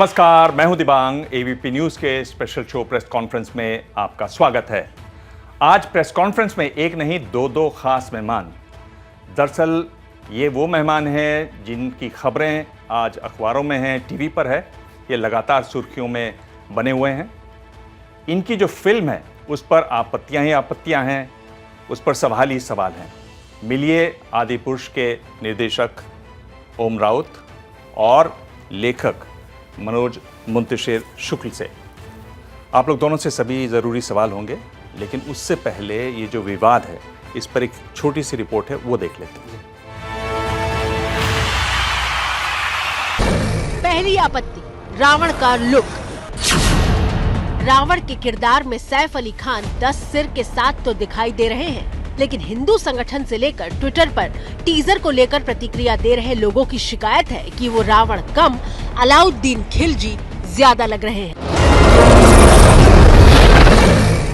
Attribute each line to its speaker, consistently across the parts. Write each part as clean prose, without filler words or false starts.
Speaker 1: नमस्कार, मैं हूं दिबांग। एबीपी न्यूज के स्पेशल शो प्रेस कॉन्फ्रेंस में आपका स्वागत है। आज प्रेस कॉन्फ्रेंस में एक नहीं दो खास मेहमान। दरअसल ये वो मेहमान हैं जिनकी खबरें आज अखबारों में हैं, टीवी पर है, ये लगातार सुर्खियों में बने हुए हैं। इनकी जो फिल्म है उस पर आपत्तियां ही आपत्तियां हैं, उस पर सवाल ही सवाल हैं। मिलिए आदिपुरुष के निर्देशक ओम राउत और लेखक मनोज मुंतशिर शुक्ल से। आप लोग दोनों से सभी ज़रूरी सवाल होंगे, लेकिन उससे पहले ये जो विवाद है इस पर एक छोटी सी रिपोर्ट है, वो देख लेते हैं।
Speaker 2: पहली आपत्ति, रावण का लुक। रावण के किरदार में सैफ अली खान 10 सिर के साथ तो दिखाई दे रहे हैं, लेकिन हिंदू संगठन से लेकर ट्विटर पर टीजर को लेकर प्रतिक्रिया दे रहे लोगों की शिकायत है कि वो रावण कम अलाउद्दीन खिलजी ज्यादा लग रहे हैं।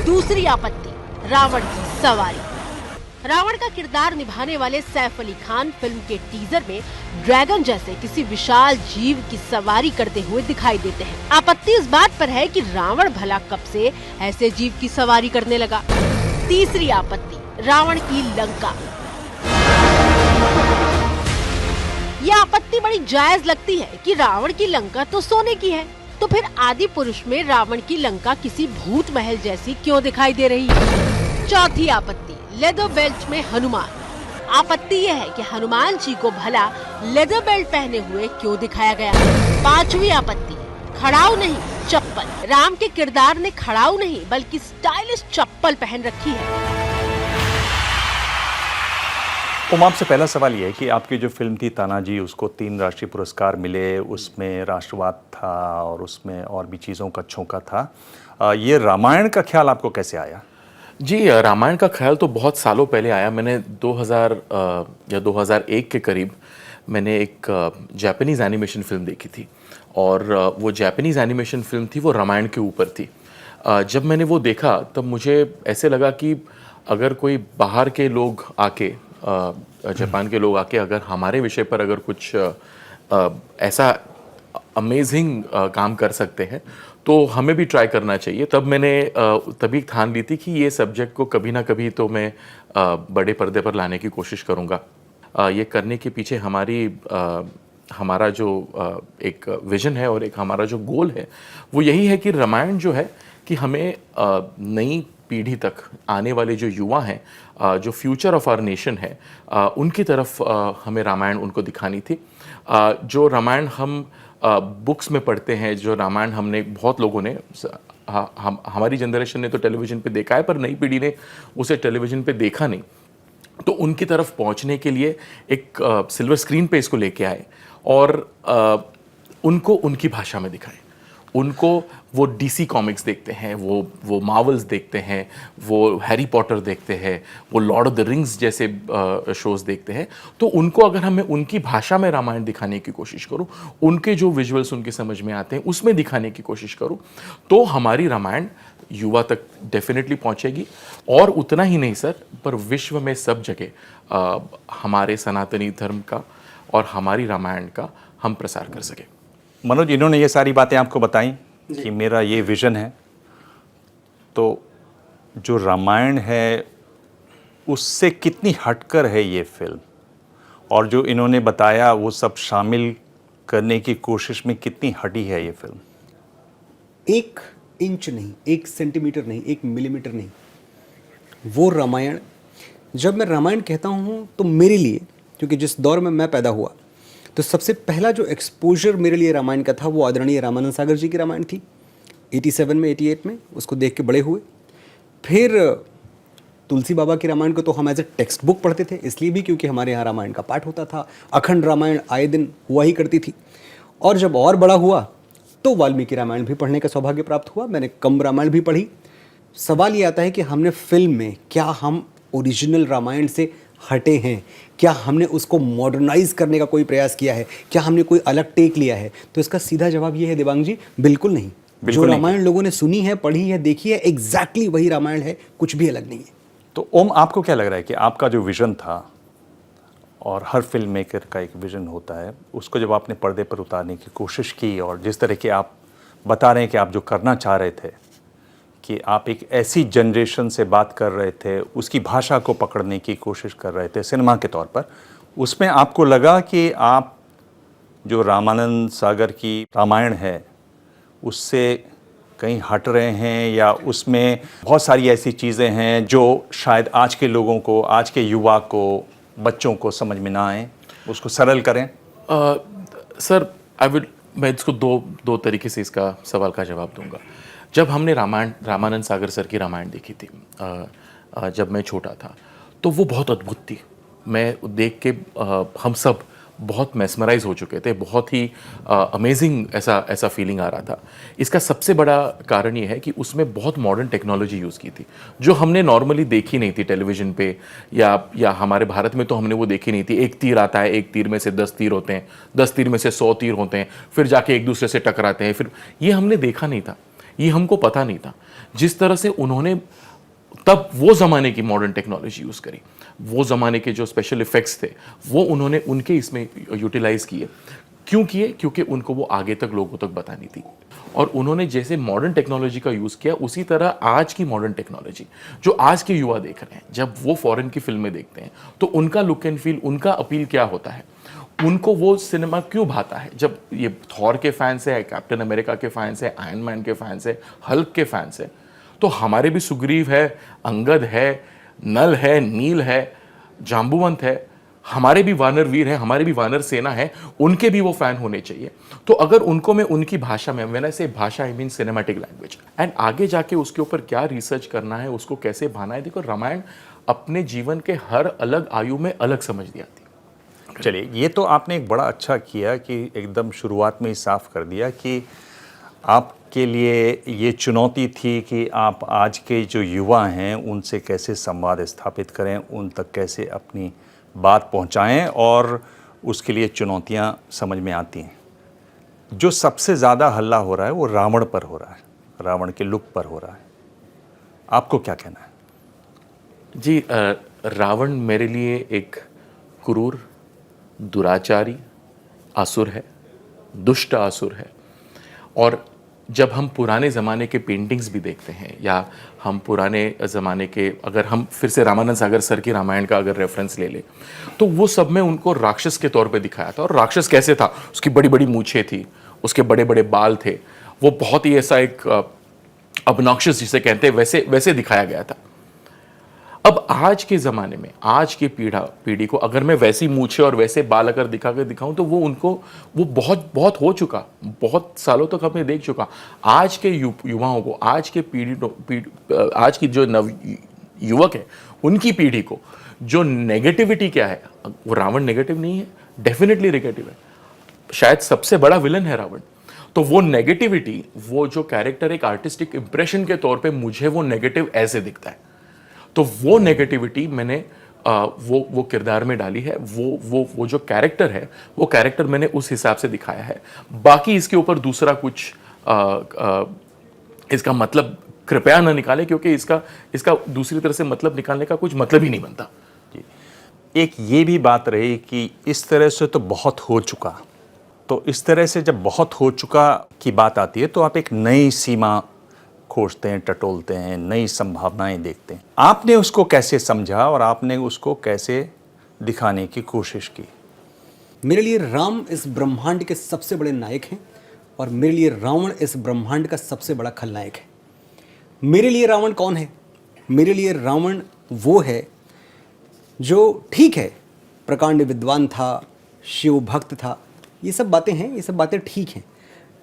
Speaker 2: दूसरी आपत्ति, रावण की सवारी। रावण का किरदार निभाने वाले सैफ अली खान फिल्म के टीजर में ड्रैगन जैसे किसी विशाल जीव की सवारी करते हुए दिखाई देते हैं। आपत्ति इस बात पर है कि रावण भला कब से ऐसे जीव की सवारी करने लगा। तीसरी आपत्ति, रावण की लंका। यह आपत्ति बड़ी जायज लगती है कि रावण की लंका तो सोने की है, तो फिर आदि पुरुष में रावण की लंका किसी भूत महल जैसी क्यों दिखाई दे रही है। चौथी आपत्ति, लेदर बेल्ट में हनुमान। आपत्ति यह है कि हनुमान जी को भला लेदर बेल्ट पहने हुए क्यों दिखाया गया। पांचवी आपत्ति, खड़ाऊ नहीं चप्पल। राम के किरदार ने खड़ाऊ नहीं बल्कि स्टाइलिश चप्पल पहन रखी है।
Speaker 1: ओम, आपसे पहला सवाल ये है कि आपकी जो फिल्म थी तानाजी, उसको 3 राष्ट्रीय पुरस्कार मिले, उसमें राष्ट्रवाद था और उसमें और भी चीज़ों का झोंका था। ये रामायण का ख्याल आपको कैसे आया?
Speaker 3: जी, रामायण का ख्याल तो बहुत सालों पहले आया। मैंने 2000 या 2001 के करीब मैंने एक जापानीज़ एनिमेशन फिल्म देखी थी, और वो जापानीज़ एनिमेशन फिल्म थी, वो रामायण के ऊपर थी। जब मैंने वो देखा तब मुझे ऐसे लगा कि अगर कोई बाहर के लोग आके, जापान के लोग आके अगर हमारे विषय पर अगर कुछ ऐसा अमेजिंग काम कर सकते हैं तो हमें भी ट्राई करना चाहिए। तब मैंने तभी ठान ली थी कि ये सब्जेक्ट को कभी ना कभी तो मैं बड़े पर्दे पर लाने की कोशिश करूँगा। ये करने के पीछे हमारा जो एक विजन है और एक हमारा जो गोल है वो यही है कि रामायण जो है कि हमें नई पीढ़ी तक, आने वाले जो युवा हैं, जो फ्यूचर ऑफ आवर नेशन है, उनकी तरफ हमें रामायण उनको दिखानी थी। जो रामायण हम बुक्स में पढ़ते हैं, जो रामायण हमने बहुत लोगों ने, हमारी जनरेशन ने तो टेलीविज़न पे देखा है, पर नई पीढ़ी ने उसे टेलीविज़न पे देखा नहीं, तो उनकी तरफ पहुंचने के लिए एक सिल्वर स्क्रीन पे इसको लेके आए और उनको उनकी भाषा में दिखाएं। उनको वो डीसी कॉमिक्स देखते हैं, वो मार्वल्स देखते हैं, वो हैरी पॉटर देखते हैं, वो लॉर्ड ऑफ द रिंग्स जैसे शोज़ देखते हैं, तो उनको अगर हमें उनकी भाषा में रामायण दिखाने की कोशिश करूं, उनके जो विजुअल्स उनके समझ में आते हैं उसमें दिखाने की कोशिश करूं, तो हमारी रामायण युवा तक डेफिनेटली पहुंचेगी। और उतना ही नहीं सर, पर विश्व में सब जगह हमारे सनातनी धर्म का और हमारी रामायण का हम प्रसार कर सकें।
Speaker 1: मनोज, इन्होंने ये सारी बातें आपको बताई कि मेरा ये विज़न है, तो जो रामायण है उससे कितनी हटकर है ये फिल्म, और जो इन्होंने बताया वो सब शामिल करने की कोशिश में कितनी हटी है ये फिल्म?
Speaker 4: 1 इंच नहीं, 1 सेंटीमीटर नहीं, 1 मिलीमीटर नहीं, वो रामायण। जब मैं रामायण कहता हूँ तो मेरे लिए, क्योंकि जिस दौर में मैं पैदा हुआ, तो सबसे पहला जो एक्सपोजर मेरे लिए रामायण का था वो आदरणीय रामानंद सागर जी की रामायण थी। 87 में, 88 में उसको देख के बड़े हुए। फिर तुलसी बाबा की रामायण को तो हम एज ए टेक्स्ट बुक पढ़ते थे, इसलिए भी क्योंकि हमारे यहाँ रामायण का पाठ होता था। अखंड रामायण आए दिन हुआ ही करती थी। और जब और बड़ा हुआ तो वाल्मीकि रामायण भी पढ़ने का सौभाग्य प्राप्त हुआ। मैंने कम रामायण भी पढ़ी। सवाल ये आता है कि हमने फिल्म में क्या हम ओरिजिनल रामायण से हटे हैं? क्या हमने उसको मॉडर्नाइज करने का कोई प्रयास किया है? क्या हमने कोई अलग टेक लिया है? तो इसका सीधा जवाब ये है दिबांग जी, बिल्कुल नहीं। जो रामायण लोगों ने सुनी है, पढ़ी है, देखी है, एग्जैक्टली वही रामायण है, कुछ भी अलग नहीं है।
Speaker 1: तो ओम, आपको क्या लग रहा है कि आपका जो विजन था और हर फिल्म मेकर का एक विज़न होता है, उसको जब आपने पर्दे पर उतारने की कोशिश की और जिस तरह के आप बता रहे हैं कि आप जो करना चाह रहे थे कि आप एक ऐसी जनरेशन से बात कर रहे थे, उसकी भाषा को पकड़ने की कोशिश कर रहे थे सिनेमा के तौर पर, उसमें आपको लगा कि आप जो रामानंद सागर की रामायण है उससे कहीं हट रहे हैं, या उसमें बहुत सारी ऐसी चीज़ें हैं जो शायद आज के लोगों को, आज के युवा को, बच्चों को समझ में ना आए, उसको सरल करें?
Speaker 3: सर मैं इसको दो तरीके से इसका सवाल का जवाब दूंगा। जब हमने रामानंद सागर सर की रामायण देखी थी जब मैं छोटा था, तो वो बहुत अद्भुत थी। मैं देख के हम सब बहुत मेस्मराइज हो चुके थे, बहुत ही अमेजिंग ऐसा फीलिंग आ रहा था। इसका सबसे बड़ा कारण ये है कि उसमें बहुत मॉडर्न टेक्नोलॉजी यूज़ की थी जो हमने नॉर्मली देखी नहीं थी टेलीविज़न पे, या हमारे भारत में तो हमने वो देखी नहीं थी। एक तीर आता है, एक तीर में से 10 तीर होते हैं, 10 तीर में से 100 तीर होते हैं, फिर जाके एक दूसरे से टकराते हैं। फिर ये हमने देखा नहीं था, ये हमको पता नहीं था। जिस तरह से उन्होंने तब वो ज़माने की मॉडर्न टेक्नोलॉजी यूज़ करी, वो ज़माने के जो स्पेशल इफ़ेक्ट्स थे वो उन्होंने उनके इसमें यूटिलाइज़ किए। क्यों किए? क्योंकि उनको वो आगे तक लोगों तक बतानी थी। और उन्होंने जैसे मॉडर्न टेक्नोलॉजी का यूज़ किया, उसी तरह आज की मॉडर्न टेक्नोलॉजी जो आज के युवा देख रहे हैं, जब वो फॉरेन की फिल्में देखते हैं तो उनका लुक एंड फील, उनका अपील क्या होता है, उनको वो सिनेमा क्यों भाता है। जब ये थॉर के फैंस है, कैप्टन अमेरिका के फैंस है, आयरन मैन के फैंस है, हल्क के फैंस है, तो हमारे भी सुग्रीव है, अंगद है, नल है, नील है, जाम्बुवंत है, हमारे भी वानर वीर हैं, हमारे भी वानर सेना है, उनके भी वो फैन होने चाहिए। तो अगर उनको मैं उनकी भाषा में, व्हेन आई से भाषा I mean cinematic language, and आगे जाके उसके ऊपर क्या रिसर्च करना है, उसको कैसे भाना है। देखो, रामायण अपने जीवन के हर अलग आयु में अलग समझ दी आती है।
Speaker 1: चलिए, ये तो आपने एक बड़ा अच्छा किया कि एकदम शुरुआत में ही साफ कर दिया कि आपके लिए ये चुनौती थी कि आप आज के जो युवा हैं उनसे कैसे संवाद स्थापित करें, उन तक कैसे अपनी बात पहुंचाएं, और उसके लिए चुनौतियां समझ में आती हैं। जो सबसे ज़्यादा हल्ला हो रहा है वो रावण पर हो रहा है, रावण के लुक पर हो रहा है। आपको क्या कहना है?
Speaker 3: जी, रावण मेरे लिए एक क्रूर, दुराचारी आसुर है, दुष्ट आसुर है। और जब हम पुराने ज़माने के पेंटिंग्स भी देखते हैं, या हम पुराने ज़माने के, अगर हम फिर से रामानंद सागर सर की रामायण का अगर रेफरेंस ले लें, तो वो सब में उनको राक्षस के तौर पे दिखाया था। और राक्षस कैसे था? उसकी बड़ी बड़ी मूछें थी, उसके बड़े बड़े बाल थे, वो बहुत ही ऐसा एक ऑब्नॉक्शियस जिसे कहते हैं वैसे दिखाया गया था। अब आज के ज़माने में, आज की पीढ़ी को अगर मैं वैसी मूछें और वैसे बाल अगर दिखाऊं तो वो बहुत हो चुका, बहुत सालों तक हमने देख चुका। आज के युवाओं को, आज के आज की जो नव युवक है, उनकी पीढ़ी को जो नेगेटिविटी क्या है, वो रावण नेगेटिव नहीं है, डेफिनेटली नेगेटिव है। शायद सबसे बड़ा विलन है रावण। तो वो नेगेटिविटी, वो जो कैरेक्टर एक आर्टिस्टिक इंप्रेशन के तौर पे मुझे वो नेगेटिव ऐसे दिखता है, तो वो नेगेटिविटी मैंने वो किरदार में डाली है। वो जो कैरेक्टर है, वो कैरेक्टर मैंने उस हिसाब से दिखाया है। बाकी इसके ऊपर दूसरा कुछ इसका मतलब कृपया न निकाले, क्योंकि इसका दूसरी तरह से मतलब निकालने का कुछ मतलब ही नहीं बनता।
Speaker 1: एक ये भी बात रही कि इस तरह से तो बहुत हो चुका, तो इस तरह से जब बहुत हो चुका की बात आती है तो आप एक नई सीमा खोजते हैं, टटोलते हैं, नई संभावनाएं देखते हैं। आपने उसको कैसे समझा और आपने उसको कैसे दिखाने की कोशिश की?
Speaker 4: मेरे लिए राम इस ब्रह्मांड के सबसे बड़े नायक हैं, और मेरे लिए रावण इस ब्रह्मांड का सबसे बड़ा खलनायक है। मेरे लिए रावण कौन है? मेरे लिए रावण वो है जो, ठीक है, प्रकांड विद्वान था, शिव भक्त था, ये सब बातें हैं, ये सब बातें ठीक हैं,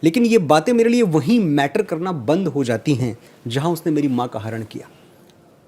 Speaker 4: लेकिन ये बातें मेरे लिए वहीं मैटर करना बंद हो जाती हैं जहाँ उसने मेरी माँ का हरण किया,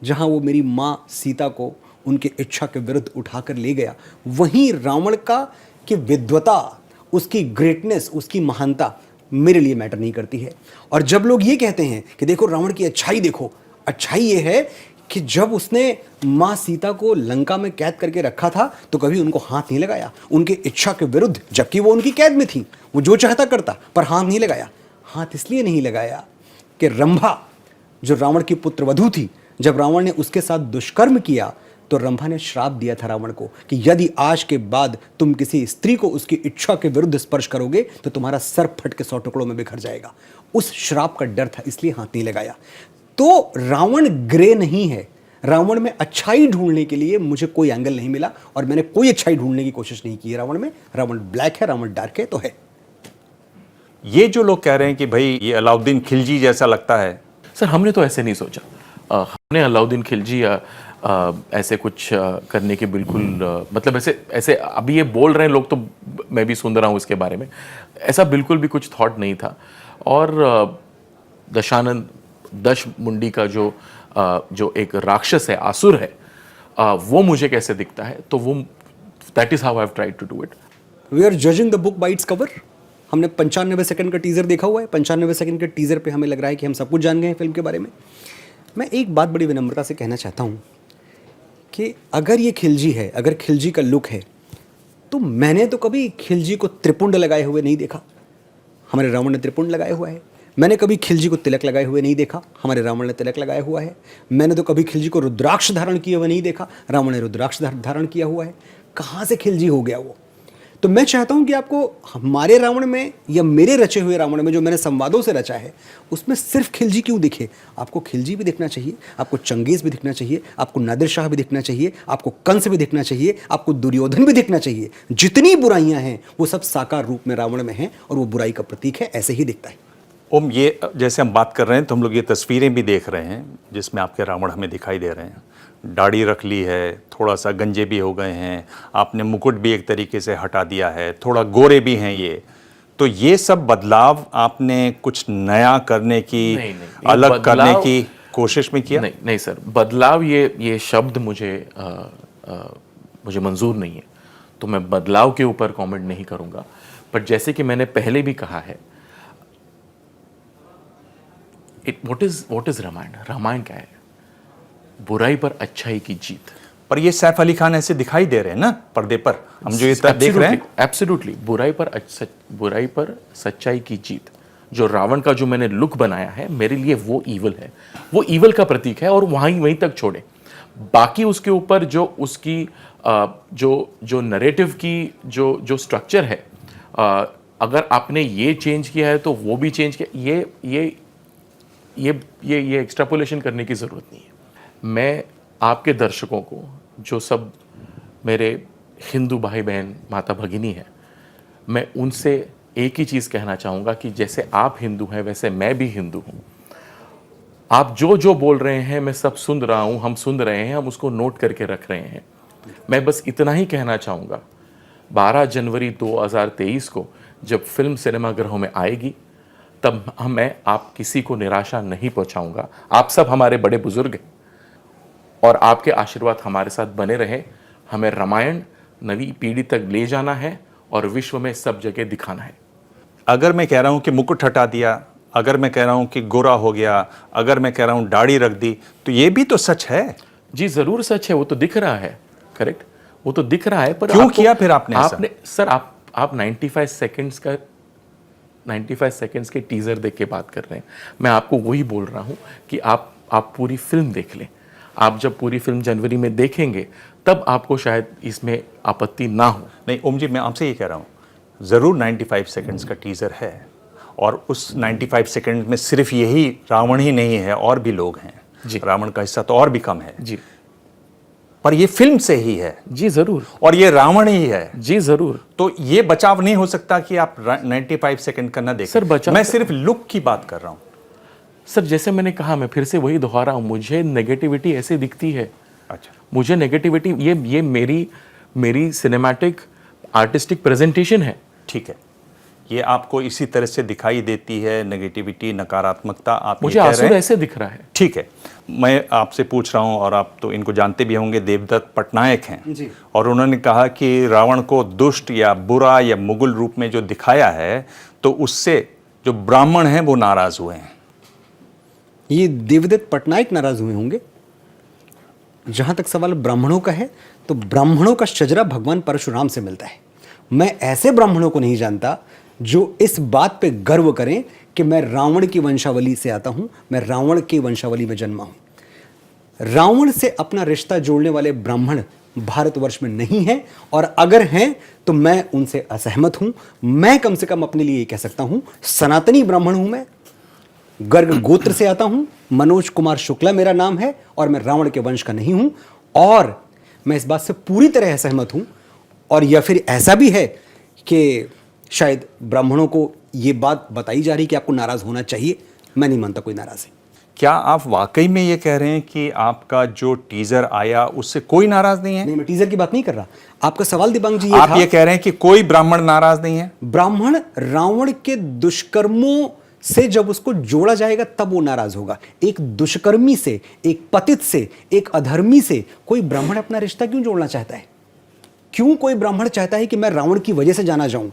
Speaker 4: जहाँ वो मेरी माँ सीता को उनके इच्छा के विरुद्ध उठाकर ले गया। वहीं रावण का कि विद्वता, उसकी ग्रेटनेस, उसकी महानता मेरे लिए मैटर नहीं करती है। और जब लोग ये कहते हैं कि देखो रावण की अच्छाई देखो, अच्छाई ये है कि जब उसने माँ सीता को लंका में कैद करके रखा था तो कभी उनको हाथ नहीं लगाया, उनके इच्छा के विरुद्ध, जबकि वो उनकी कैद में थी, वो जो चाहता करता, पर हाथ नहीं लगाया। हाथ इसलिए नहीं लगाया कि रंभा जो रावण की पुत्रवधू थी, जब रावण ने उसके साथ दुष्कर्म किया तो रंभा ने श्राप दिया था रावण को कि यदि आज के बाद तुम किसी स्त्री को उसकी इच्छा के विरुद्ध स्पर्श करोगे तो तुम्हारा सर फट के 100 टुकड़ों में बिखर जाएगा। उस श्राप का डर था, इसलिए हाथ नहीं लगाया। तो रावण ग्रे नहीं है। रावण में अच्छाई ढूंढने के लिए मुझे कोई एंगल नहीं मिला और मैंने कोई अच्छाई ढूंढने की कोशिश नहीं की है रावण में। रावण ब्लैक है, रावण डार्क है तो है।
Speaker 1: ये जो लोग कह रहे हैं कि भाई ये अलाउद्दीन खिलजी जैसा लगता है,
Speaker 3: सर हमने तो ऐसे नहीं सोचा। हमने अलाउद्दीन खिलजी या ऐसे कुछ करने के बिल्कुल मतलब ऐसे अभी ये बोल रहे हैं लोग, तो मैं भी सुन रहा हूँ इसके बारे में, ऐसा बिल्कुल भी कुछ थॉट नहीं था। और दशानंद दश मुंडी का जो एक राक्षस है, आसुर है, वो मुझे कैसे दिखता है, तो वो that is how I have tried to do it.
Speaker 4: We are judging the book by its cover. हमने 95 सेकंड का टीजर देखा हुआ है। 95 सेकंड के टीजर पे हमें लग रहा है कि हम सब कुछ जान गए हैं फिल्म के बारे में। मैं एक बात बड़ी विनम्रता से कहना चाहता हूँ कि अगर ये खिलजी है, अगर खिलजी का लुक है, तो मैंने तो कभी खिलजी को त्रिपुंड लगाए हुए नहीं देखा। हमारे रावण ने त्रिपुंड लगाया हुआ है। मैंने कभी खिलजी को तिलक लगाए हुए नहीं देखा। हमारे रावण ने तिलक लगाया हुआ है। मैंने तो कभी खिलजी को रुद्राक्ष धारण किए हुए नहीं देखा। रावण ने रुद्राक्ष धारण किया हुआ है। कहाँ से खिलजी हो गया वो? तो मैं चाहता हूं कि आपको हमारे रावण में या मेरे रचे हुए रावण में जो मैंने संवादों से रचा है, उसमें सिर्फ खिलजी क्यों दिखे? आपको खिलजी भी दिखना चाहिए, आपको चंगेज भी दिखना चाहिए, आपको नादिर शाह भी दिखना चाहिए, आपको कंस भी दिखना चाहिए, आपको दुर्योधन भी दिखना चाहिए। जितनी बुराइयां हैं वो सब साकार रूप में रावण में हैं और वो बुराई का प्रतीक है, ऐसे ही दिखता है।
Speaker 1: ओम, ये जैसे हम बात कर रहे हैं तो हम लोग ये तस्वीरें भी देख रहे हैं जिसमें आपके रावण हमें दिखाई दे रहे हैं। दाढ़ी रख ली है, थोड़ा सा गंजे भी हो गए हैं, आपने मुकुट भी एक तरीके से हटा दिया है, थोड़ा गोरे भी हैं ये। तो ये सब बदलाव आपने कुछ नया करने की,
Speaker 3: नहीं,
Speaker 1: अलग करने की कोशिश में किया?
Speaker 3: नहीं सर, बदलाव ये शब्द मुझे मंजूर नहीं है, तो मैं बदलाव के ऊपर कमेंट नहीं करूंगा। पर जैसे कि मैंने पहले भी कहा है, व्हाट इज रामायण? रामायण क्या है? बुराई पर अच्छाई की जीत।
Speaker 1: पर ये सैफ अली खान ऐसे दिखाई दे रहे हैं ना पर्दे पर, हम जो ये देख रहे हैं।
Speaker 3: एब्सोल्युटली, बुराई पर सच्चाई की जीत। जो रावण का जो मैंने लुक बनाया है, मेरे लिए वो ईवल है, वो ईवल का प्रतीक है, और वहीं तक छोड़े। बाकी उसके ऊपर जो उसकी जो नरेटिव की जो स्ट्रक्चर है, अगर आपने ये चेंज किया है तो वो भी चेंज किया, ये एक्सट्रापोलेशन करने की ज़रूरत नहीं है। मैं आपके दर्शकों को, जो सब मेरे हिंदू भाई बहन माता भगिनी है, मैं उनसे एक ही चीज़ कहना चाहूँगा कि जैसे आप हिंदू हैं वैसे मैं भी हिंदू हूँ। आप जो बोल रहे हैं मैं सब सुन रहा हूँ, हम सुन रहे हैं, हम उसको नोट करके रख रहे हैं। मैं बस इतना ही कहना चाहूँगा, 12 जनवरी 2023 को जब फिल्म सिनेमाघरों में आएगी, तब मैं आप किसी को निराशा नहीं पहुँचाऊँगा। आप सब हमारे बड़े बुजुर्ग हैं और आपके आशीर्वाद हमारे साथ बने रहे। हमें रामायण नवी पीढ़ी तक ले जाना है और विश्व में सब जगह दिखाना है।
Speaker 1: अगर मैं कह रहा हूँ कि मुकुट हटा दिया, अगर मैं कह रहा हूँ कि गोरा हो गया, अगर मैं कह रहा हूँ दाढ़ी रख दी, तो ये भी तो सच है।
Speaker 3: जी ज़रूर सच है, वो तो दिख रहा है। करेक्ट, वो तो दिख रहा है। पर
Speaker 1: क्यों किया फिर आपने
Speaker 3: सर, आप 95 सेकंड्स के टीजर देख के बात कर रहे हैं। मैं आपको वही बोल रहा हूँ कि आप पूरी फिल्म देख लें। आप जब पूरी फिल्म जनवरी में देखेंगे तब आपको शायद इसमें आपत्ति ना हो।
Speaker 1: नहीं ओम जी, मैं आपसे ये कह रहा हूँ, ज़रूर 95 सेकंड्स का टीज़र है, और उस 95 सेकंड में सिर्फ यही रावण ही नहीं है, और भी लोग हैं
Speaker 3: जी।
Speaker 1: रावण का हिस्सा तो और भी कम है
Speaker 3: जी,
Speaker 1: पर ये फिल्म से ही है।
Speaker 3: जी ज़रूर।
Speaker 1: और ये रावण ही है।
Speaker 3: जी ज़रूर।
Speaker 1: तो ये बचाव नहीं हो सकता कि आप 95 सेकंड का ना देखें।
Speaker 3: सर, बचाव,
Speaker 1: मैं सिर्फ लुक की बात कर रहा हूँ।
Speaker 3: सर जैसे मैंने कहा, मैं फिर से वही दोहरा हूँ, मुझे नेगेटिविटी ऐसे दिखती है।
Speaker 1: अच्छा,
Speaker 3: मुझे नेगेटिविटी, ये मेरी सिनेमैटिक आर्टिस्टिक प्रेजेंटेशन है।
Speaker 1: ठीक है, ये आपको इसी तरह से दिखाई देती है, नेगेटिविटी, नकारात्मकता। आप
Speaker 3: मुझे आंसू ऐसे दिख रहा है।
Speaker 1: ठीक है, मैं आपसे पूछ रहा हूँ, और आप तो इनको जानते भी होंगे, देवदत्त पटनायक हैं
Speaker 4: जी।
Speaker 1: और उन्होंने कहा कि रावण को दुष्ट या बुरा या मुगल रूप में जो दिखाया है, तो उससे जो ब्राह्मण हैं वो नाराज हुए हैं।
Speaker 4: ये देवदत्त पटनायक नाराज हुए होंगे। जहां तक सवाल ब्राह्मणों का है, तो ब्राह्मणों का शजरा भगवान परशुराम से मिलता है। मैं ऐसे ब्राह्मणों को नहीं जानता जो इस बात पे गर्व करें कि मैं रावण की वंशावली से आता हूं, मैं रावण की वंशावली में जन्मा हूं। रावण से अपना रिश्ता जोड़ने वाले ब्राह्मण भारतवर्ष में नहीं है, और अगर हैं तो मैं उनसे असहमत हूं। मैं कम से कम अपने लिए ये कह सकता हूं, सनातनी ब्राह्मण हूं मैं, गर्ग गोत्र से आता हूं, मनोज कुमार शुक्ला मेरा नाम है, और मैं रावण के वंश का नहीं हूं। और मैं इस बात से पूरी तरह असहमत हूं, और या फिर ऐसा भी है कि शायद ब्राह्मणों को ये बात बताई जा रही कि आपको नाराज होना चाहिए। मैं नहीं मानता कोई नाराज है।
Speaker 1: क्या आप वाकई में ये कह रहे हैं कि आपका जो टीजर आया उससे कोई नाराज नहीं है?
Speaker 4: नहीं, मैं टीजर की बात नहीं कर रहा। आपका सवाल दिबांग जी ये
Speaker 1: आप
Speaker 4: था,
Speaker 1: ये कह रहे हैं कि कोई ब्राह्मण नाराज नहीं है?
Speaker 4: ब्राह्मण रावण के दुष्कर्मों से जब उसको जोड़ा जाएगा तब वो नाराज होगा। एक दुष्कर्मी से, एक पतित से, एक अधर्मी से कोई ब्राह्मण अपना रिश्ता क्यों जोड़ना चाहता है? क्यों कोई ब्राह्मण चाहता है कि मैं रावण की वजह से जाना जाऊं?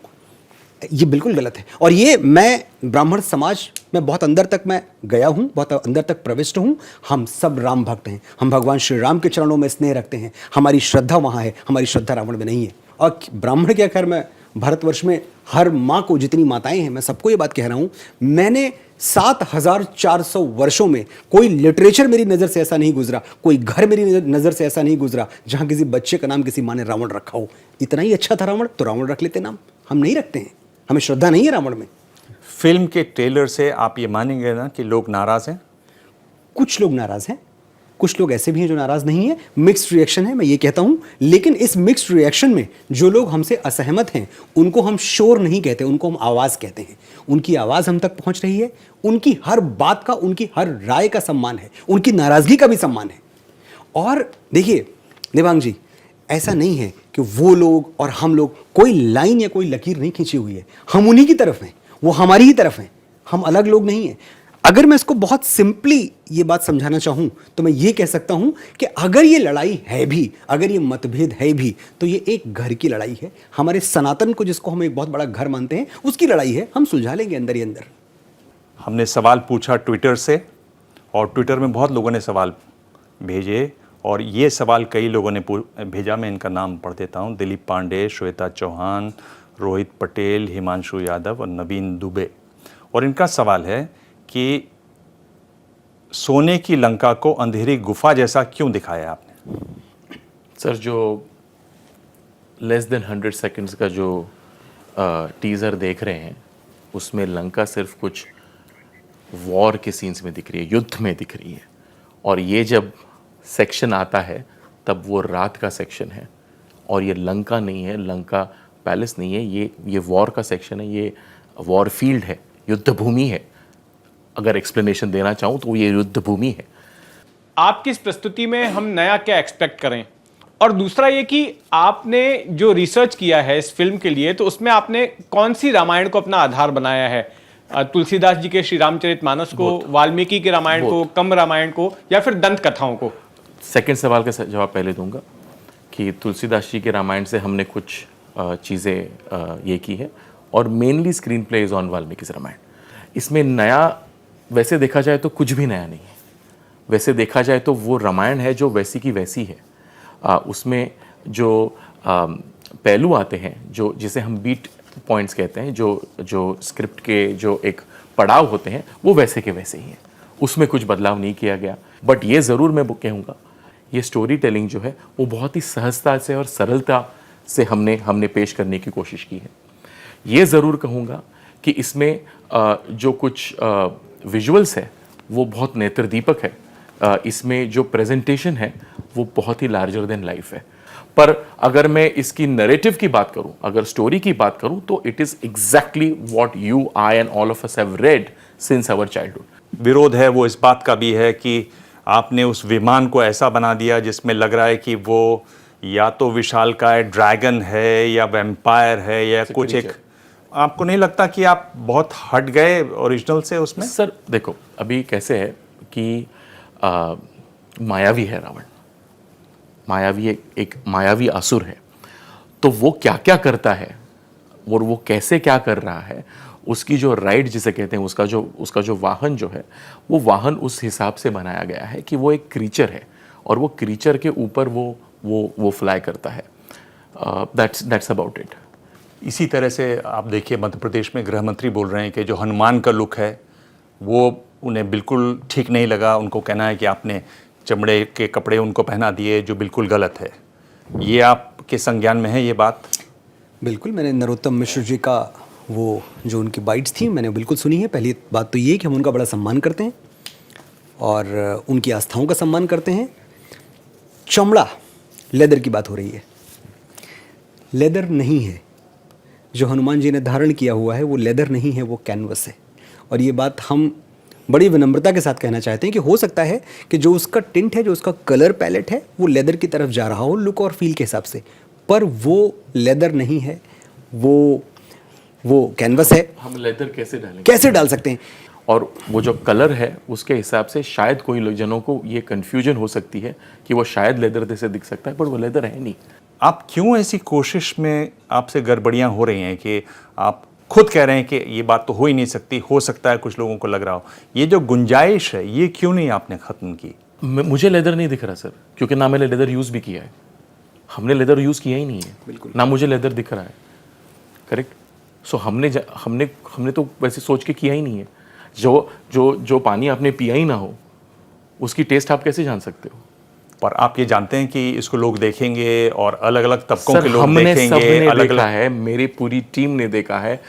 Speaker 4: ये बिल्कुल गलत है। और ये मैं ब्राह्मण समाज में बहुत अंदर तक मैं गया हूं, बहुत अंदर तक प्रविष्ट हूं। हम सब राम भक्त हैं, हम भगवान श्री राम के चरणों में स्नेह रखते हैं, हमारी श्रद्धा वहां है, हमारी श्रद्धा रावण में नहीं है। और ब्राह्मण क्या, खैर मैं भारतवर्ष में हर माँ को जितनी माताएं हैं, मैं सबको ये बात कह रहा हूं, मैंने 7400 वर्षों में कोई लिटरेचर मेरी नज़र से ऐसा नहीं गुजरा, कोई घर मेरी नज़र से ऐसा नहीं गुजरा जहां किसी बच्चे का नाम किसी माँ ने रावण रखा हो। इतना ही अच्छा था रावण तो रावण रख लेते नाम, हम नहीं रखते हैं, हमें श्रद्धा नहीं है रावण में।
Speaker 1: फिल्म के ट्रेलर से आप ये मानेंगे ना कि लोग नाराज हैं?
Speaker 4: कुछ लोग नाराज हैं, कुछ लोग ऐसे भी हैं जो नाराज नहीं है। मिक्स्ड रिएक्शन है, मैं ये कहता हूं। लेकिन इस मिक्स्ड रिएक्शन में जो लोग हमसे असहमत हैं उनको हम शोर नहीं कहते, उनको हम आवाज कहते हैं। उनकी आवाज हम तक पहुंच रही है, उनकी हर बात का, उनकी हर राय का सम्मान है, उनकी नाराजगी का भी सम्मान है। और देखिए दिबांग जी, ऐसा नहीं है कि वो लोग और हम लोग, कोई लाइन या कोई लकीर नहीं खींची हुई है। हम उन्हीं की तरफ हैं, वो हमारी ही तरफ हैं, हम अलग लोग नहीं हैं। अगर मैं इसको बहुत सिंपली ये बात समझाना चाहूं तो मैं ये कह सकता हूं कि अगर ये लड़ाई है भी, अगर ये मतभेद है भी, तो ये एक घर की लड़ाई है। हमारे सनातन को, जिसको हम एक बहुत बड़ा घर मानते हैं, उसकी लड़ाई है। हम सुलझा लेंगे अंदर ही अंदर।
Speaker 1: हमने सवाल पूछा ट्विटर से, और ट्विटर में बहुत लोगों ने सवाल भेजे, और ये सवाल कई लोगों ने भेजा। मैं इनका नाम पढ़ देता हूँ। दिलीप पांडे, श्वेता चौहान, रोहित पटेल, हिमांशु यादव और नवीन दुबे। और इनका सवाल है कि सोने की लंका को अंधेरी गुफा जैसा क्यों दिखाया आपने?
Speaker 3: सर, जो लेस देन 100 सेकंड्स का जो टीज़र देख रहे हैं उसमें लंका सिर्फ कुछ वॉर के सीन्स में दिख रही है, युद्ध में दिख रही है। और ये जब सेक्शन आता है तब वो रात का सेक्शन है, और ये लंका नहीं है, लंका पैलेस नहीं है, ये वॉर का सेक्शन है, ये वॉर फील्ड है, युद्ध भूमि है। अगर एक्सप्लेनेशन देना चाहूँ तो ये युद्ध भूमि है।
Speaker 5: आपकी इस प्रस्तुति में हम नया क्या एक्सपेक्ट करें? और दूसरा ये कि आपने जो रिसर्च किया है इस फिल्म के लिए, तो उसमें आपने कौन सी रामायण को अपना आधार बनाया है? तुलसीदास जी के श्री रामचरितमानस को, वाल्मीकि के रामायण को, कंब रामायण को, या फिर दंत कथाओं को?
Speaker 3: सेकंड सवाल का जवाब पहले दूंगा कि तुलसीदास जी के रामायण से हमने कुछ चीज़ें ये की है, और mainly screenplay is on Valmiki Ramayana. इसमें नया वैसे देखा जाए तो कुछ भी नया नहीं है। वैसे देखा जाए तो वो रामायण है जो वैसी की वैसी है। उसमें जो पहलू आते हैं, जो जिसे हम बीट पॉइंट्स कहते हैं, जो स्क्रिप्ट के जो एक पड़ाव होते हैं, वो वैसे के वैसे ही हैं। उसमें कुछ बदलाव नहीं किया गया। बट ये ज़रूर मैं कहूँगा, ये स्टोरी टेलिंग जो है वो बहुत ही सहजता से और सरलता से हमने पेश करने की कोशिश की है। ये ज़रूर कहूँगा कि इसमें जो कुछ विजुअल्स है वो बहुत नेत्रदीपक है। इसमें जो प्रेजेंटेशन है वो बहुत ही लार्जर देन लाइफ है। पर अगर मैं इसकी नरेटिव की बात करूं, अगर स्टोरी की बात करूं, तो it is exactly what you, I and all of us have read since our childhood.
Speaker 1: विरोध है वो इस बात का भी है कि आपने उस विमान को ऐसा बना दिया जिसमें लग रहा है कि वो या तो विशालकाय ड्रैगन है या वैम्पायर है या कुछ एक। आपको नहीं लगता कि आप बहुत हट गए ओरिजिनल से उसमें?
Speaker 3: सर देखो, अभी कैसे है कि मायावी है रावण, मायावी एक मायावी असुर है। तो वो क्या क्या करता है और वो कैसे क्या कर रहा है, उसकी जो राइड जिसे कहते हैं, उसका जो वाहन जो है, वो वाहन उस हिसाब से बनाया गया है कि वो एक क्रीचर है, और वो क्रीचर के ऊपर वो फ्लाई करता है। That's about it.
Speaker 1: इसी तरह से आप देखिए, मध्य प्रदेश में गृह मंत्री बोल रहे हैं कि जो हनुमान का लुक है वो उन्हें बिल्कुल ठीक नहीं लगा। उनको कहना है कि आपने चमड़े के कपड़े उनको पहना दिए, जो बिल्कुल गलत है। ये आपके संज्ञान में है ये बात?
Speaker 4: बिल्कुल, मैंने नरोत्तम मिश्र जी का वो जो उनकी बाइट्स थी मैंने बिल्कुल सुनी है। पहली बात तो ये कि हम उनका बड़ा सम्मान करते हैं और उनकी आस्थाओं का सम्मान करते हैं। चमड़ा, लेदर की बात हो रही है, लेदर नहीं है। जो हनुमान जी ने धारण किया हुआ है वो लेदर नहीं है, वो कैनवस है। और ये बात हम बड़ी विनम्रता के साथ कहना चाहते हैं कि हो सकता है कि जो उसका टिंट है, जो उसका कलर पैलेट है, वो लेदर की तरफ जा रहा हो लुक और फील के हिसाब से, पर वो लेदर नहीं है, वो कैनवस है।
Speaker 3: हम लेदर कैसे डालेंगे?
Speaker 4: कैसे डाल सकते हैं?
Speaker 3: और वो जो कलर है उसके हिसाब से शायद कोई लोग जनों को ये कन्फ्यूजन हो सकती है कि वो शायद लेदर जैसे दिख सकता है, पर वो लेदर है नहीं।
Speaker 1: आप क्यों ऐसी कोशिश में आपसे गड़बड़ियां हो रही हैं कि आप खुद कह रहे हैं कि ये बात तो हो ही नहीं सकती, हो सकता है कुछ लोगों को लग रहा हो, ये जो गुंजाइश है ये क्यों नहीं आपने ख़त्म की?
Speaker 3: मुझे लेदर नहीं दिख रहा सर, क्योंकि ना मैंने लेदर यूज़ भी किया है। हमने लेदर यूज़ किया ही नहीं है, बिल्कुल ना मुझे लेदर दिख रहा है। करेक्ट। सो हमने तो वैसे सोच के किया ही नहीं है। जो पानी आपने पिया ही ना हो उसकी टेस्ट आप कैसे जान सकते हो?
Speaker 1: पर आप ये जानते हैं कि इसको लोग देखेंगे और अलग अलग तबकों
Speaker 3: सर,
Speaker 1: के लोग
Speaker 3: हमने
Speaker 1: देखेंगे,
Speaker 3: सबने
Speaker 1: अलग
Speaker 3: देखा
Speaker 1: अलग।
Speaker 3: है, मेरी पूरी टीम ने देखा है,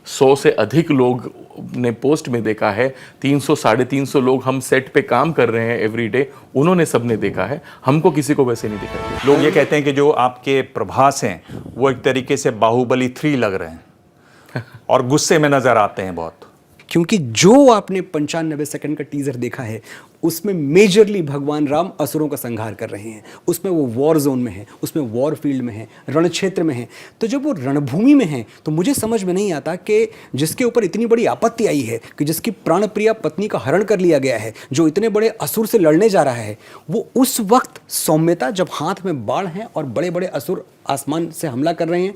Speaker 3: 100 से अधिक लोग ने पोस्ट में देखा है, 300 350 लोग हम सेट पे काम कर रहे हैं एवरीडे, उन्होंने सबने देखा है। हमको किसी को वैसे नहीं दिखा है।
Speaker 1: लोग ये कहते हैं कि जो आपके प्रभास हैं वो एक तरीके से बाहुबली 3 लग रहे हैं और गुस्से में नजर आते हैं बहुत।
Speaker 4: क्योंकि जो आपने 95 सेकंड का टीजर देखा है उसमें मेजरली भगवान राम असुरों का संहार कर रहे हैं। उसमें वो वॉर जोन में है, उसमें वॉर फील्ड में है, रण क्षेत्र में है। तो जब वो रणभूमि में है तो मुझे समझ में नहीं आता कि जिसके ऊपर इतनी बड़ी आपत्ति आई है कि जिसकी प्राणप्रिया पत्नी का हरण कर लिया गया है, जो इतने बड़े असुर से लड़ने जा रहा है, वो उस वक्त सौम्यता, जब हाथ में बाण है और बड़े बड़े असुर आसमान से हमला कर रहे हैं,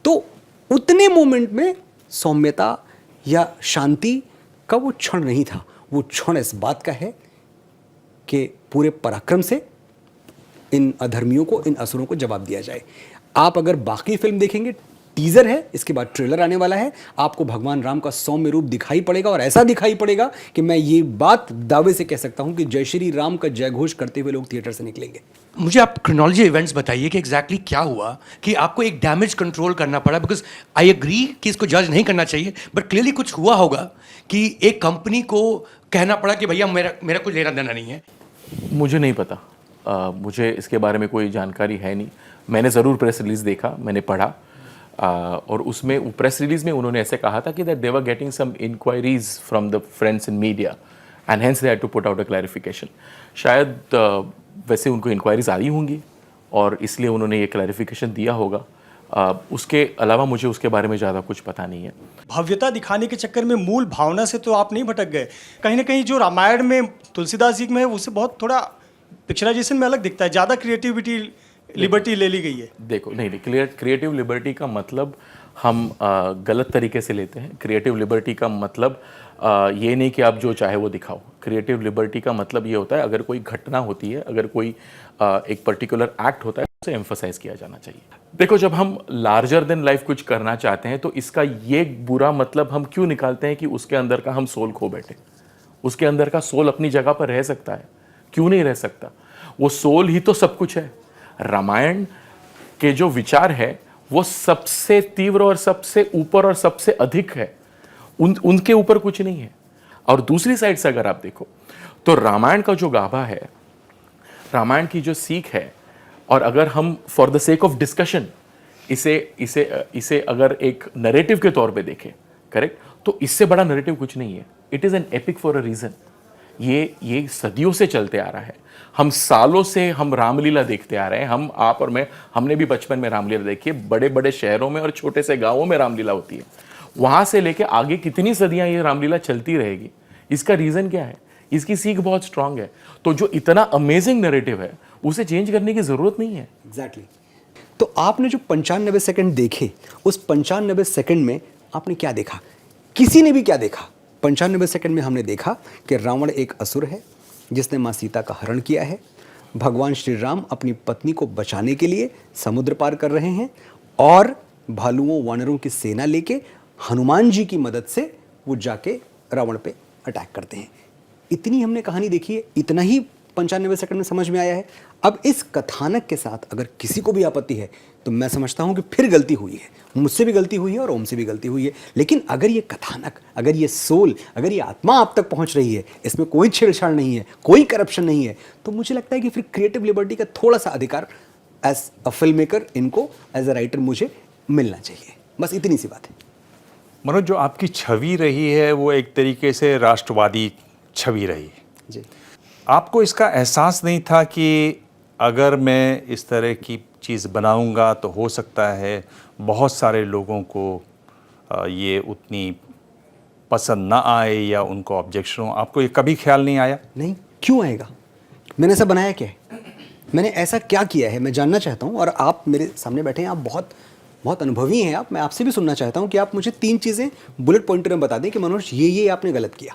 Speaker 4: तो उतने मोमेंट में सौम्यता या शांति का वो क्षण नहीं था। वो क्षण इस बात का है कि पूरे पराक्रम से इन अधर्मियों को, इन असुरों को जवाब दिया जाए। आप अगर बाकी फिल्म देखेंगे, टीजर है, इसके बाद ट्रेलर आने वाला है, आपको भगवान राम का सौम्य रूप दिखाई पड़ेगा और ऐसा दिखाई पड़ेगा कि मैं ये बात दावे से कह सकता हूं कि जय श्री राम का जयघोष करते हुए लोग थिएटर से निकलेंगे।
Speaker 6: मुझे आप क्रोनोलॉजी इवेंट्स बताइए कि एग्जैक्टली क्या हुआ कि आपको एक डैमेज कंट्रोल करना पड़ा। बिकॉज आई एग्री कि इसको जज नहीं करना चाहिए, बट क्लियरली कुछ हुआ होगा कि एक कंपनी को कहना पड़ा कि भैया मेरा कुछ लेना देना नहीं है।
Speaker 3: मुझे नहीं पता, मुझे इसके बारे में कोई जानकारी है नहीं। मैंने ज़रूर प्रेस रिलीज़ देखा, मैंने पढ़ा, और उसमें प्रेस रिलीज़ में उन्होंने ऐसे कहा था कि that they were getting some inquiries from the friends in media and hence they had to put out a clarification. शायद वैसे उनको इंक्वायरीज आई होंगी और इसलिए उन्होंने ये क्लैरिफिकेशन दिया होगा। उसके अलावा मुझे उसके बारे में ज़्यादा कुछ पता नहीं है।
Speaker 7: भव्यता दिखाने के चक्कर में मूल भावना से तो आप नहीं भटक गए? कहीं ना कहीं जो रामायण में तुलसीदास जी में है उससे बहुत थोड़ा पिक्चराइजेशन में अलग दिखता है, ज़्यादा क्रिएटिविटी लिबर्टी ले ली गई है।
Speaker 3: देखो, नहीं, क्रिएटिव लिबर्टी का मतलब हम गलत तरीके से लेते हैं। क्रिएटिव लिबर्टी का मतलब ये नहीं कि आप जो चाहे वो दिखाओ। क्रिएटिव लिबर्टी का मतलब ये होता है अगर कोई घटना होती है, अगर कोई एक पर्टिकुलर एक्ट होता है, उसे एम्फसाइज किया जाना चाहिए। देखो, जब हम लार्जर देन लाइफ कुछ करना चाहते हैं तो इसका ये बुरा मतलब हम क्यों निकालते हैं कि उसके अंदर का हम सोल खो बैठे। उसके अंदर का सोल अपनी जगह पर रह सकता है, क्यों नहीं रह सकता? वो सोल ही तो सब कुछ है। रामायण के जो विचार है वो सबसे तीव्र और सबसे ऊपर और सबसे अधिक है, उनके ऊपर कुछ नहीं है। और दूसरी साइड से अगर आप देखो तो रामायण का जो गाभा है, रामायण की जो सीख है, और अगर हम for the sake of discussion इसे अगर एक नरेटिव के तौर पे देखें, करेक्ट, तो इससे बड़ा नरेटिव कुछ नहीं है। It is an epic for a reason. ये सदियों से चलते आ रहा है। हम सालों से हम रामलीला देखते आ रहे हैं। हम, आप और मैं, हमने भी बचपन में रामलीला देखी है। बड़े बड़े शहरों में और छोटे से गांवों में रामलीला होती है। वहां से लेके आगे कितनी सदियां ये रामलीला चलती रहेगी। इसका रीज़न क्या है? इसकी सीख बहुत स्ट्रांग है। तो जो इतना अमेजिंग नैरेटिव है उसे चेंज करने की ज़रूरत नहीं है।
Speaker 4: एग्जैक्टली। तो आपने जो 95 सेकंड देखे, उस 95 सेकंड में आपने क्या देखा? किसी ने भी क्या देखा? 95 सेकंड में हमने देखा कि रावण एक असुर है जिसने माँ सीता का हरण किया है। भगवान श्री राम अपनी पत्नी को बचाने के लिए समुद्र पार कर रहे हैं और भालुओं वानरों की सेना लेके हनुमान जी की मदद से वो जाके रावण पे अटैक करते हैं। इतनी हमने कहानी देखी है, इतना ही 95 सेकंड में समझ में आया है। अब इस कथानक के साथ अगर किसी को भी आपत्ति है तो मैं समझता हूं कि फिर गलती हुई है, मुझसे भी गलती हुई है और ओम से भी गलती हुई है। लेकिन अगर ये कथानक, अगर ये सोल, अगर ये आत्मा आप तक पहुंच रही है, इसमें कोई छेड़छाड़ नहीं है, कोई करप्शन नहीं है, तो मुझे लगता है कि फिर क्रिएटिव लिबर्टी का थोड़ा सा अधिकार एज अ फिल्म मेकर, इनको एज अ राइटर मुझे मिलना चाहिए। बस इतनी सी बात है।
Speaker 1: मनोज, जो आपकी छवि रही है वो एक तरीके से राष्ट्रवादी छवि रही।
Speaker 4: जी,
Speaker 1: आपको इसका एहसास नहीं था कि अगर मैं इस तरह की चीज़ बनाऊंगा तो हो सकता है बहुत सारे लोगों को ये उतनी पसंद ना आए या उनको ऑब्जेक्शन हो? आपको ये कभी ख्याल नहीं आया?
Speaker 4: नहीं, क्यों आएगा? मैंने ऐसा बनाया क्या है? मैंने ऐसा क्या किया है, मैं जानना चाहता हूँ। और आप मेरे सामने बैठे हैं, आप बहुत बहुत अनुभवी हैं आप। मैं आपसे भी सुनना चाहता हूँ कि आप मुझे 3 चीज़ें बुलेट पॉइंटर में बता दें कि मनोज ये आपने गलत किया।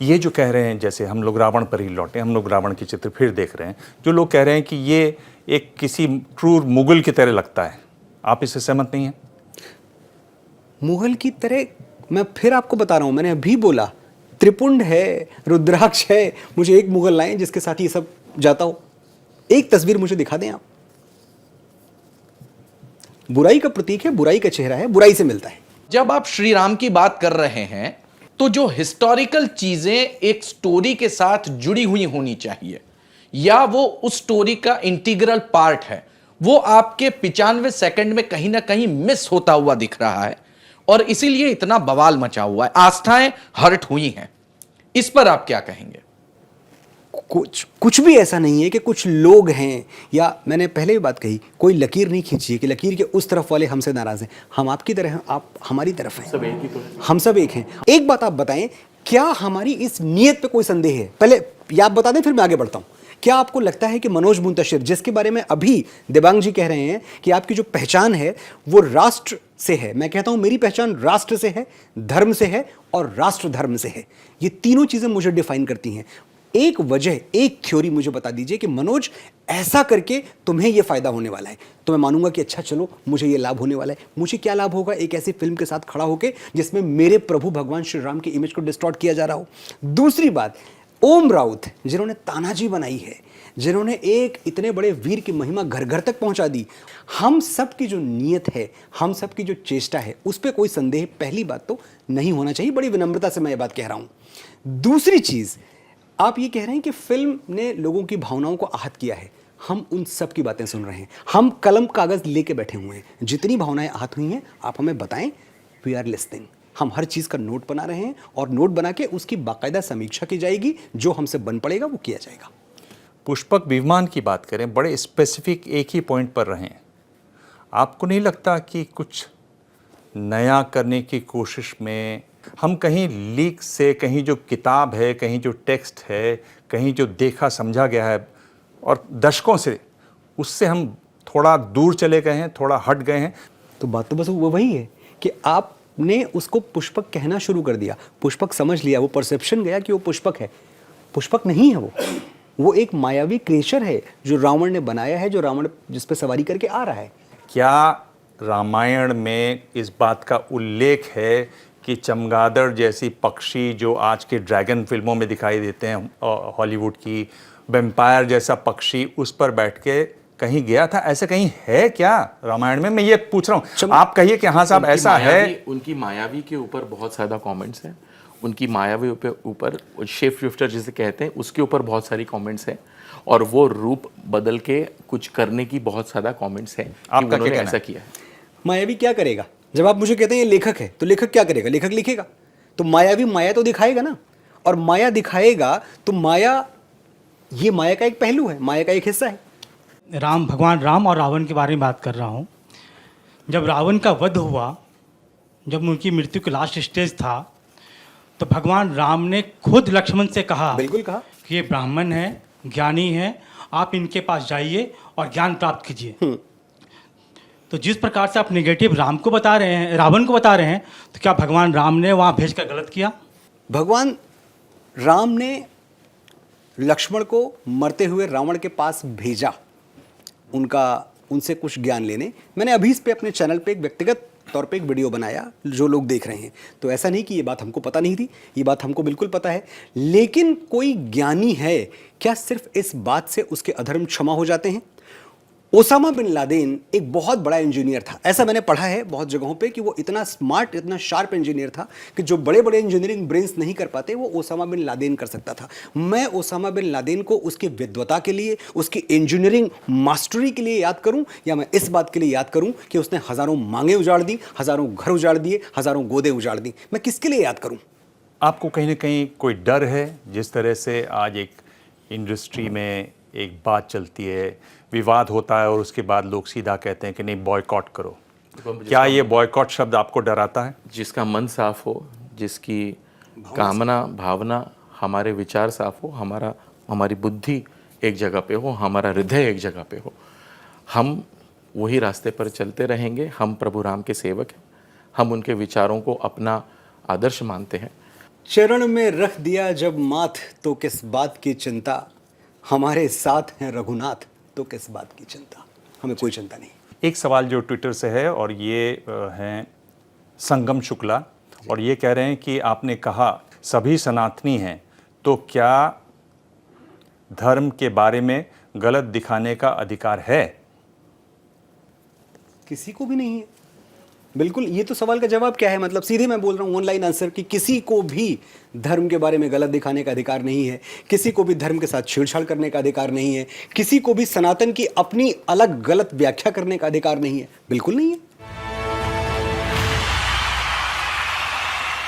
Speaker 1: ये जो कह रहे हैं, जैसे हम लोग रावण पर ही लौटे, हम लोग रावण के चित्र फिर देख रहे हैं, जो लोग कह रहे हैं कि ये एक किसी क्रूर मुगल की तरह लगता है, आप इससे सहमत नहीं हैं?
Speaker 4: मुगल की तरह? मैं फिर आपको बता रहा हूँ, मैंने अभी बोला त्रिपुंड है, रुद्राक्ष है। मुझे एक मुगल लाएं जिसके साथ ये सब जाता हो। एक तस्वीर मुझे दिखा दें आप। बुराई का प्रतीक है, बुराई का चेहरा है, बुराई से मिलता है।
Speaker 8: जब आप श्री राम की बात कर रहे हैं तो जो हिस्टोरिकल चीजें एक स्टोरी के साथ जुड़ी हुई होनी चाहिए या वो उस स्टोरी का इंटीग्रल पार्ट है, वो आपके 95 सेकंड में कहीं ना कहीं मिस होता हुआ दिख रहा है और इसीलिए इतना बवाल मचा हुआ है, आस्थाएं हर्ट हुई हैं। इस पर आप क्या कहेंगे?
Speaker 4: कुछ भी ऐसा नहीं है कि कुछ लोग हैं, या मैंने पहले भी बात कही, कोई लकीर नहीं खींची है कि लकीर के उस तरफ वाले हमसे नाराज हैं। हम आपकी तरह हैं, आप हमारी तरफ हैं,
Speaker 3: सब एक ही तो है।
Speaker 4: हम सब एक हैं। एक बात आप बताएं, क्या हमारी इस नीयत पे कोई संदेह है? पहले ये आप बता दें, फिर मैं आगे बढ़ता हूं। क्या आपको लगता है कि मनोज मुंतशिर, जिसके बारे में अभी दिबांग जी कह रहे हैं कि आपकी जो पहचान है वो राष्ट्र से है, मैं कहता हूं मेरी पहचान राष्ट्र से है, धर्म से है और राष्ट्र धर्म से है। ये तीनों चीजें मुझे डिफाइन करती हैं। एक वजह, एक थ्योरी मुझे बता दीजिए कि मनोज ऐसा करके तुम्हें यह फायदा होने वाला है, तो मैं मानूंगा कि अच्छा चलो मुझे ये लाभ होने वाला है। मुझे क्या लाभ होगा एक ऐसी फिल्म के साथ खड़ा होकर जिसमें मेरे प्रभु भगवान श्री राम की इमेज को डिस्टॉर्ट किया जा रहा हो। दूसरी बात, ओम राउत जिन्होंने तानाजी बनाई है, जिन्होंने एक इतने बड़े वीर की महिमा घर घर तक पहुंचा दी, हम सब की जो नीयत है, हम सब की जो चेष्टा है, उस पर कोई संदेह पहली बात तो नहीं होना चाहिए। बड़ी विनम्रता से मैं ये बात कह रहा हूं। दूसरी चीज, आप ये कह रहे हैं कि फिल्म ने लोगों की भावनाओं को आहत किया है। हम उन सब की बातें सुन रहे हैं, हम कलम कागज लेके बैठे हुए हैं। जितनी भावनाएं आहत हुई हैं आप हमें बताएं, वी आर लिस्निंग। हम हर चीज़ का नोट बना रहे हैं और नोट बना के उसकी बाकायदा समीक्षा की जाएगी, जो हमसे बन पड़ेगा वो किया जाएगा।
Speaker 1: पुष्पक विमान की बात करें, बड़े स्पेसिफिक एक ही पॉइंट पर रहें। आपको नहीं लगता कि कुछ नया करने की कोशिश में हम कहीं लीक से, कहीं जो किताब है, कहीं जो टेक्स्ट है, कहीं जो देखा समझा गया है और दशकों से, उससे हम थोड़ा दूर चले गए हैं, थोड़ा हट गए हैं?
Speaker 4: तो बात तो बस वो वही है कि आपने उसको पुष्पक कहना शुरू कर दिया, पुष्पक समझ लिया, वो परसेप्शन गया कि वो पुष्पक है। पुष्पक नहीं है वो एक मायावी क्रिएचर है जो रावण ने बनाया है, जो रावण जिस पे सवारी करके आ रहा है।
Speaker 1: क्या रामायण में इस बात का उल्लेख है कि चमगादड़ जैसी पक्षी जो आज के ड्रैगन फिल्मों में दिखाई देते हैं हॉलीवुड की, वेम्पायर जैसा पक्षी उस पर बैठ के कहीं गया था? ऐसे कहीं है क्या रामायण में? मैं ये पूछ रहा हूँ, आप कहिए कि हाँ साहब ऐसा है।
Speaker 3: उनकी मायावी के ऊपर बहुत ज़्यादा कमेंट्स हैं, उनकी मायावी ऊपर शेप शिफ्टर जिसे कहते हैं उसके ऊपर बहुत सारी कमेंट्स हैं, और वो रूप बदल के कुछ करने की बहुत ज़्यादा कमेंट्स हैं।
Speaker 1: आपका क्या कहना
Speaker 3: ऐसा
Speaker 1: है?
Speaker 3: किया है।
Speaker 4: मायावी क्या करेगा? जब आप मुझे कहते हैं ये लेखक है, तो लेखक क्या करेगा? लेखक लिखेगा। तो मायावी माया तो दिखाएगा ना, और माया दिखाएगा तो माया, ये माया का एक पहलू है, माया का एक हिस्सा है।
Speaker 7: भगवान राम और रावण के बारे में बात कर रहा हूँ। जब रावण का वध हुआ, जब उनकी मृत्यु का लास्ट स्टेज था, तो भगवान राम ने खुद लक्ष्मण से कहा,
Speaker 4: बिल्कुल कहा,
Speaker 7: कि ये ब्राह्मण है, ज्ञानी है, आप इनके पास जाइए और ज्ञान प्राप्त कीजिए। तो जिस प्रकार से आप नेगेटिव राम को बता रहे हैं, रावण को बता रहे हैं, तो क्या भगवान राम ने वहाँ भेजकर गलत किया?
Speaker 4: भगवान राम ने लक्ष्मण को मरते हुए रावण के पास भेजा उनसे कुछ ज्ञान लेने। मैंने अभी इस पे अपने चैनल पे एक व्यक्तिगत तौर पे एक वीडियो बनाया जो लोग देख रहे हैं। तो ऐसा नहीं कि ये बात हमको पता नहीं थी, ये बात हमको बिल्कुल पता है। लेकिन कोई ज्ञानी है क्या सिर्फ इस बात से उसके अधर्म क्षमा हो जाते हैं? ओसामा बिन लादेन एक बहुत बड़ा इंजीनियर था। ऐसा मैंने पढ़ा है बहुत जगहों पे कि वो इतना स्मार्ट, इतना शार्प इंजीनियर था कि जो बड़े बड़े इंजीनियरिंग ब्रेन्स नहीं कर पाते वो ओसामा बिन लादेन कर सकता था। मैं ओसामा बिन लादेन को उसकी विद्वता के लिए, उसकी इंजीनियरिंग मास्टरी के लिए याद करूं, या मैं इस बात के लिए याद करूं कि उसने हज़ारों मांगें उजाड़ दी, हज़ारों घर उजाड़ दिए, हज़ारों गोदे उजाड़ दी? मैं किसके लिए याद करूं?
Speaker 1: आपको कहीं ना कहीं कोई डर है? जिस तरह से आज एक इंडस्ट्री में एक बात चलती है, विवाद होता है और उसके बाद लोग सीधा कहते हैं कि नहीं बॉयकॉट करो, क्या ये बॉयकॉट शब्द आपको डराता है?
Speaker 3: जिसका मन साफ हो, जिसकी कामना भावना, हमारे विचार साफ हो, हमारी बुद्धि एक जगह पे हो, हमारा हृदय एक जगह पे हो, हम वही रास्ते पर चलते रहेंगे। हम प्रभु राम के सेवक हैं, हम उनके विचारों को अपना आदर्श मानते हैं।
Speaker 4: चरण में रख दिया जब माथ तो किस बात की चिंता, हमारे साथ हैं रघुनाथ तो किस बात की चिंता। हमें कोई चिंता नहीं।
Speaker 1: एक सवाल जो ट्विटर से है और ये हैं संगम शुक्ला, और ये कह रहे हैं कि आपने कहा सभी सनातनी हैं, तो क्या धर्म के बारे में गलत दिखाने का अधिकार है?
Speaker 4: किसी को भी नहीं है। बिल्कुल, ये तो सवाल का जवाब क्या है? मतलब सीधे मैं बोल रहा हूँ ऑनलाइन आंसर कि किसी को भी धर्म के बारे में गलत दिखाने का अधिकार नहीं है, किसी को भी धर्म के साथ छेड़छाड़ करने का अधिकार नहीं है, किसी को भी सनातन की अपनी अलग गलत व्याख्या करने का अधिकार नहीं है। बिल्कुल नहीं है।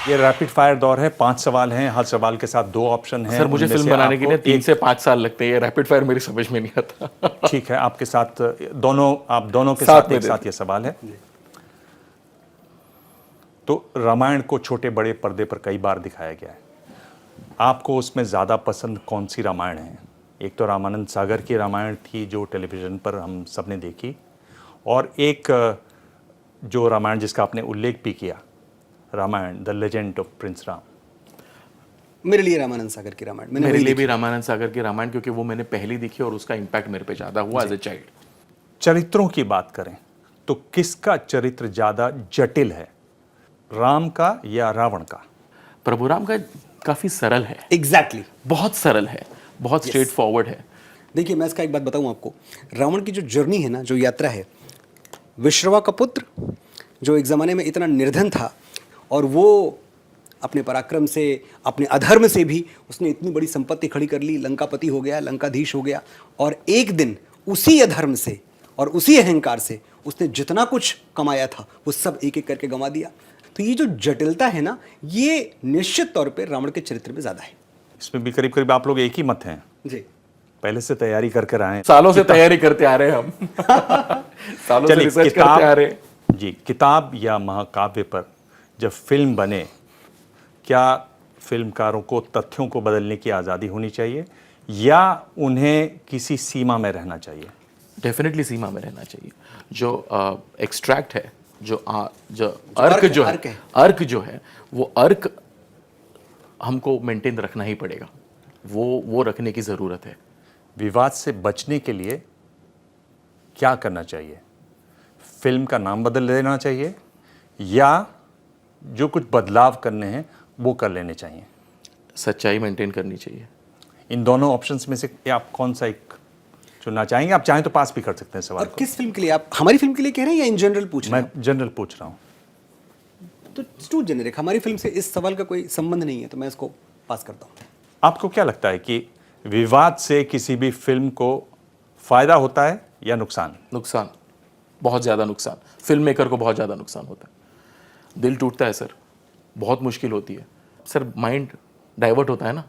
Speaker 1: ये रैपिड फायर दौर है, 5 सवाल हैं, हर सवाल के साथ 2 ऑप्शन हैं।
Speaker 3: सर मुझे
Speaker 1: उनमें
Speaker 3: फिल्म
Speaker 1: से
Speaker 3: बनाने के लिए
Speaker 1: आपको
Speaker 3: 3 से 5 साल लगते हैं। ये रैपिड फायर मेरी समझ में नहीं आता।
Speaker 1: ठीक है, आपके साथ आप दोनों के
Speaker 3: साथ
Speaker 1: साथ
Speaker 3: में
Speaker 1: एक साथ ये सवाल है। तो रामायण को छोटे बड़े पर्दे पर कई बार दिखाया गया है, आपको उसमें ज़्यादा पसंद कौन सी रामायण है? एक तो रामानंद सागर की रामायण थी जो टेलीविज़न पर हम सब ने देखी, और एक जो रामायण जिसका आपने उल्लेख भी किया, Ramayana the legend of prince Ram.
Speaker 4: मेरे लिए रामानंद सागर की रामायण,
Speaker 3: मेरे लिए भी रामानंद सागर की रामायण, क्योंकि वो मैंने पहली देखी और उसका इम्पैक्ट मेरे पे ज़्यादा हुआ एज ए चाइल्ड।
Speaker 1: चरित्रों की बात करें तो किसका चरित्र ज़्यादा जटिल है, राम का या रावण का?
Speaker 3: प्रभु राम का काफ़ी सरल है।
Speaker 4: एग्जैक्टली
Speaker 3: बहुत सरल है, बहुत स्ट्रेट फॉरवर्ड है।
Speaker 4: देखिए, मैं इसका एक बात बताऊं आपको। रावण की जो जर्नी है ना, जो यात्रा है, विश्रवा का पुत्र जो एक ज़माने में इतना निर्धन था और वो अपने पराक्रम से, अपने अधर्म से भी उसने इतनी बड़ी संपत्ति खड़ी कर ली, लंकापति हो गया, लंकाधीश हो गया, और एक दिन उसी अधर्म से और उसी अहंकार से उसने जितना कुछ कमाया था वो सब एक एक करके गंवा दिया। तो ये जो जटिलता है ना, ये निश्चित तौर पे रावण के चरित्र में ज़्यादा है।
Speaker 1: इसमें भी करीब करीब आप लोग एक ही मत हैं।
Speaker 4: जी,
Speaker 1: पहले से तैयारी करके रहे हैं,
Speaker 3: सालों से तैयारी करते आ रहे हैं हम। सालों से
Speaker 1: चलिए,
Speaker 3: रिसर्च करते आ रहे हैं।
Speaker 1: जी, किताब या महाकाव्य पर जब फिल्म बने, क्या फिल्मकारों को तथ्यों को बदलने की आज़ादी होनी चाहिए या उन्हें किसी सीमा में रहना चाहिए?
Speaker 3: डेफिनेटली सीमा में रहना चाहिए। जो एक्सट्रैक्ट है, जो अर्क जो है, अर्क जो है, वो अर्क हमको मेंटेन रखना ही पड़ेगा, वो रखने की ज़रूरत है।
Speaker 1: विवाद से बचने के लिए क्या करना चाहिए? फिल्म का नाम बदल देना चाहिए या जो कुछ बदलाव करने हैं वो कर लेने चाहिए?
Speaker 3: सच्चाई मेंटेन करनी चाहिए।
Speaker 1: इन दोनों ऑप्शंस में से आप कौन सा एक चुनना चाहेंगे? आप चाहें तो पास भी कर सकते हैं सवाल
Speaker 4: और किस फिल्म के लिए? आप हमारी फिल्म के लिए कह रहे हैं या इन जनरल पूछ रहे हैं?
Speaker 1: मैं जनरल पूछ रहा हूँ।
Speaker 4: तो टू जेनेरिक, हमारी फिल्म से इस सवाल का कोई संबंध नहीं है, तो मैं इसको पास करता हूँ।
Speaker 1: आपको क्या लगता है कि विवाद से किसी भी फिल्म को फायदा होता है या नुकसान?
Speaker 3: नुकसान, बहुत ज़्यादा नुकसान। फिल्म मेकर को बहुत ज़्यादा नुकसान होता है। दिल टूटता है सर, बहुत मुश्किल होती है सर। माइंड डाइवर्ट होता है ना,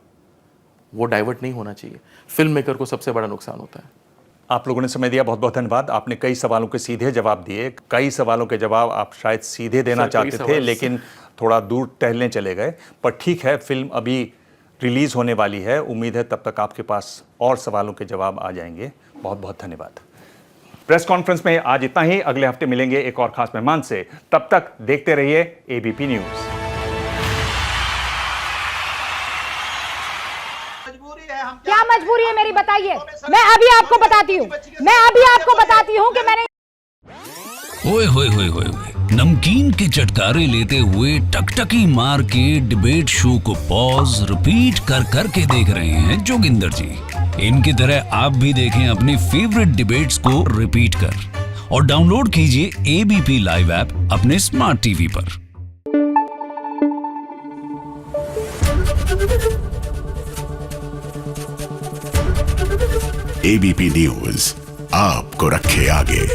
Speaker 3: वो डाइवर्ट नहीं होना चाहिए। फिल्म मेकर को सबसे बड़ा नुकसान होता है।
Speaker 1: आप लोगों ने समय दिया, बहुत बहुत धन्यवाद। आपने कई सवालों के सीधे जवाब दिए, कई सवालों के जवाब आप शायद सीधे देना चाहते थे लेकिन थोड़ा दूर टहलने चले गए, पर ठीक है, फिल्म अभी रिलीज़ होने वाली है, उम्मीद है तब तक आपके पास और सवालों के जवाब आ जाएंगे। बहुत बहुत धन्यवाद। प्रेस कॉन्फ्रेंस में आज इतना ही, अगले हफ्ते मिलेंगे एक और खास मेहमान से। तब तक देखते रहिए एबीपी न्यूज़।
Speaker 9: क्या मजबूरी है मेरी, बताइए। मैं अभी आपको बताती हूँ कि मैंने
Speaker 10: ओए होए होए होए होए, नमकीन के चटकारे लेते हुए टकटकी मार के डिबेट शो को पॉज रिपीट कर कर के देख रहे हैं जोगिंदर जी। इनकी तरह आप भी देखें अपनी फेवरेट डिबेट्स को रिपीट कर और डाउनलोड कीजिए एबीपी लाइव ऐप अपने स्मार्ट टीवी पर।
Speaker 11: एबीपी न्यूज आपको रखे आगे।